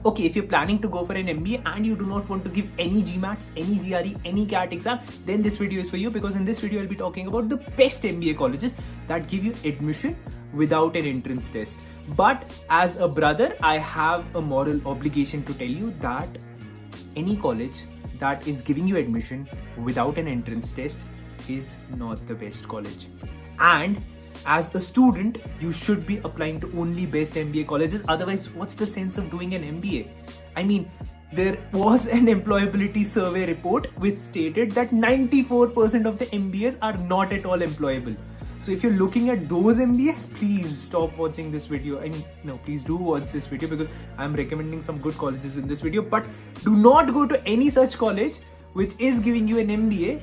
Okay, if you're planning to go for an MBA and you do not want to give any GMATs, any GRE, any CAT exam, then this video is for you, because in this video I'll be talking about the best MBA colleges that give you admission without an entrance test. But as a brother, I have a moral obligation to tell you that any college that is giving you admission without an entrance test is not the best college. And as a student, you should be applying to only best MBA colleges. Otherwise, what's the sense of doing an MBA? I mean, there was an employability survey report which stated that 94% of the MBAs are not at all employable. So if you're looking at those MBAs, please stop watching this video. I mean, no, please do watch this video, because I'm recommending some good colleges in this video. But do not go to any such college which is giving you an MBA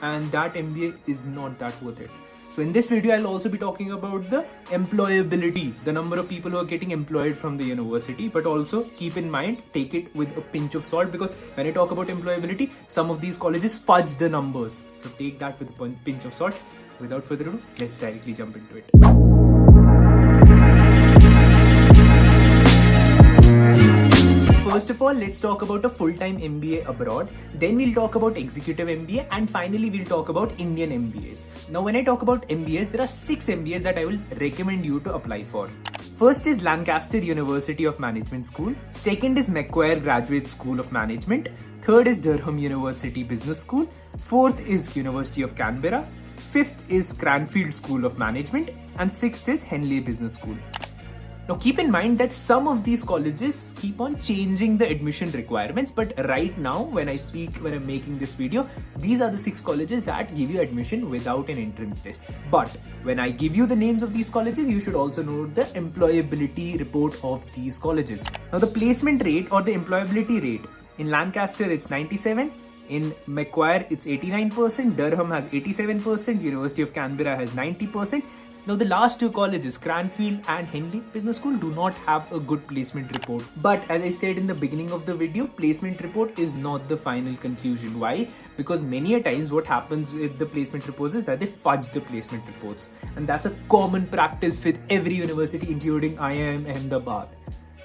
and that MBA is not that worth it. So in this video, I'll also be talking about the employability, the number of people who are getting employed from the university, but also keep in mind, take it with a pinch of salt, because when I talk about employability, some of these colleges fudge the numbers. So take that with a pinch of salt. Without further ado, let's directly jump into it. First of all, let's talk about a full-time MBA abroad. Then we'll talk about executive MBA, and finally we'll talk about Indian MBAs. Now, when I talk about MBAs, there are 6 MBAs that I will recommend you to apply for. First is Lancaster University of Management School. Second is Macquarie Graduate School of Management. Third is Durham University Business School. Fourth is University of Canberra. Fifth is Cranfield School of Management. And sixth is Henley Business School. Now keep in mind that some of these colleges keep on changing the admission requirements, but right now when I'm making this video, these are the 6 colleges that give you admission without an entrance test. But when I give you the names of these colleges, you should also know the employability report of these colleges. Now the placement rate or the employability rate in Lancaster, it's 97. In Macquarie, it's 89%. Durham has 87%. University of Canberra has 90%. Now the last 2 colleges, Cranfield and Henley Business School, do not have a good placement report. But as I said in the beginning of the video, placement report is not the final conclusion. Why? Because many a times what happens with the placement reports is that they fudge the placement reports. And that's a common practice with every university, including IIM Ahmedabad.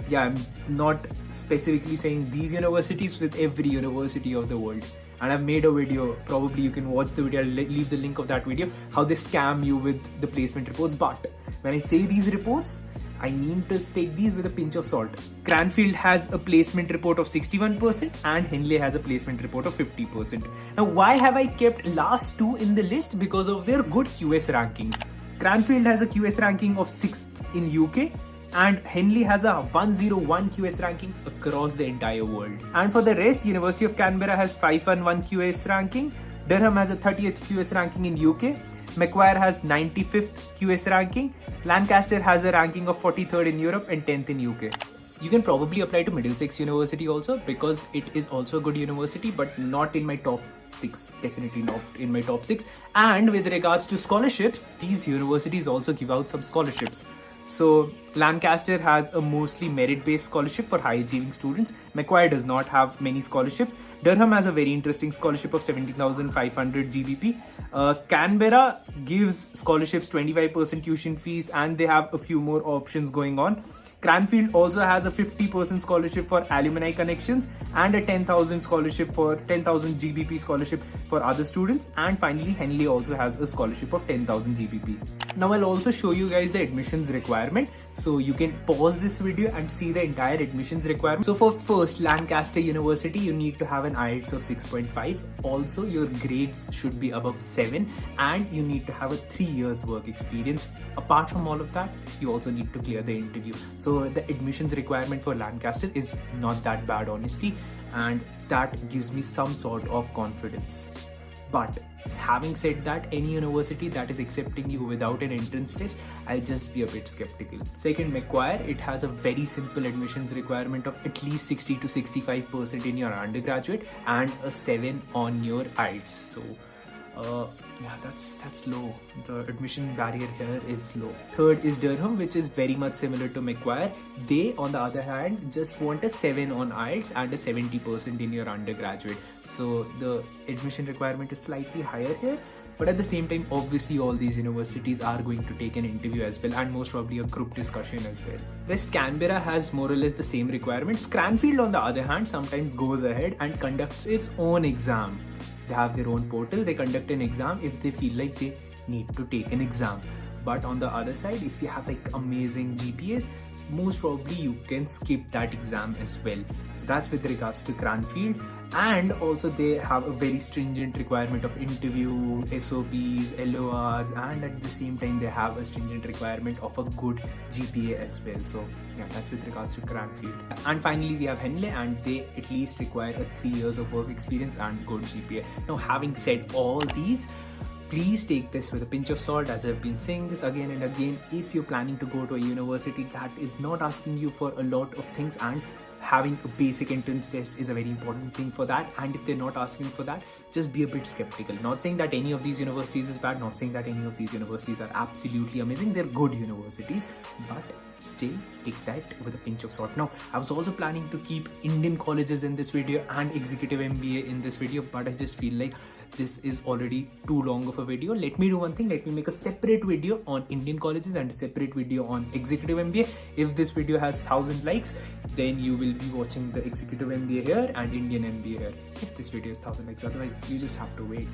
Yeah, I'm not specifically saying these universities, with every university of the world. And I've made a video, probably you can watch the video, I'll leave the link of that video, how they scam you with the placement reports. But when I say these reports, I mean to take these with a pinch of salt. Cranfield has a placement report of 61% and Henley has a placement report of 50%. Now why have I kept last 2 in the list? Because of their good QS rankings. Cranfield has a QS ranking of 6th in UK, and Henley has a 101 QS ranking across the entire world. And for the rest, University of Canberra has 511 QS ranking, Durham has a 30th QS ranking in UK, Macquarie has 95th QS ranking, Lancaster has a ranking of 43rd in Europe and 10th in UK. You can probably apply to Middlesex University also, because it is also a good university, but not in my top 6, definitely not in my top 6. And with regards to scholarships, these universities also give out some scholarships. So Lancaster has a mostly merit-based scholarship for high-achieving students. Macquarie does not have many scholarships. Durham has a very interesting scholarship of 17,500 GBP. Canberra gives scholarships, 25% tuition fees, and they have a few more options going on. Cranfield also has a 50% scholarship for alumni connections and a 10,000 GBP scholarship for other students. And finally, Henley also has a scholarship of 10,000 GBP. Now I'll also show you guys the admissions requirement. So you can pause this video and see the entire admissions requirement. So for first, Lancaster University, you need to have an IELTS of 6.5. Also, your grades should be above 7 and you need to have a 3 years work experience. Apart from all of that, you also need to clear the interview. So the admissions requirement for Lancaster is not that bad, honestly, and that gives me some sort of confidence. But having said that, any university that is accepting you without an entrance test, I'll just be a bit skeptical. Second, Macquarie, it has a very simple admissions requirement of at least 60 to 65% in your undergraduate and a 7 on your IELTS. So yeah, that's low. The admission barrier here is low. Third is Durham, which is very much similar to Macquarie. They, on the other hand, just want a 7 on IELTS and a 70% in your undergraduate. So the admission requirement is slightly higher here, But at the same time, obviously all these universities are going to take an interview as well, and most probably a group discussion as well. West Canberra has more or less the same requirements. Cranfield on the other hand sometimes goes ahead and conducts its own exam. They have their own portal, they conduct an exam if they feel like they need to take an exam. But on the other side, if you have like amazing GPAs, most probably you can skip that exam as well. So that's with regards to Cranfield. And also they have a very stringent requirement of interview, SOPs, LORs, and at the same time they have a stringent requirement of a good GPA as well. So yeah, that's with regards to Cranfield. And finally we have Henley, and they at least require a 3 years of work experience and good GPA. Now, having said all these, please take this with a pinch of salt, as I've been saying this again and again. If you're planning to go to a university that is not asking you for a lot of things, and having a basic entrance test is a very important thing for that, and if they're not asking for that, just be a bit skeptical. Not saying that any of these universities is bad, not saying that any of these universities are absolutely amazing, they're good universities, but still take that with a pinch of salt. Now, I was also planning to keep Indian colleges in this video and executive MBA in this video, but I just feel like this is already too long of a video. Let me do one thing, let me make a separate video on Indian colleges and a separate video on executive MBA. If this video has 1000 likes, then you will be watching the executive MBA here and Indian MBA here. If this video has 1000 likes, otherwise you just have to wait.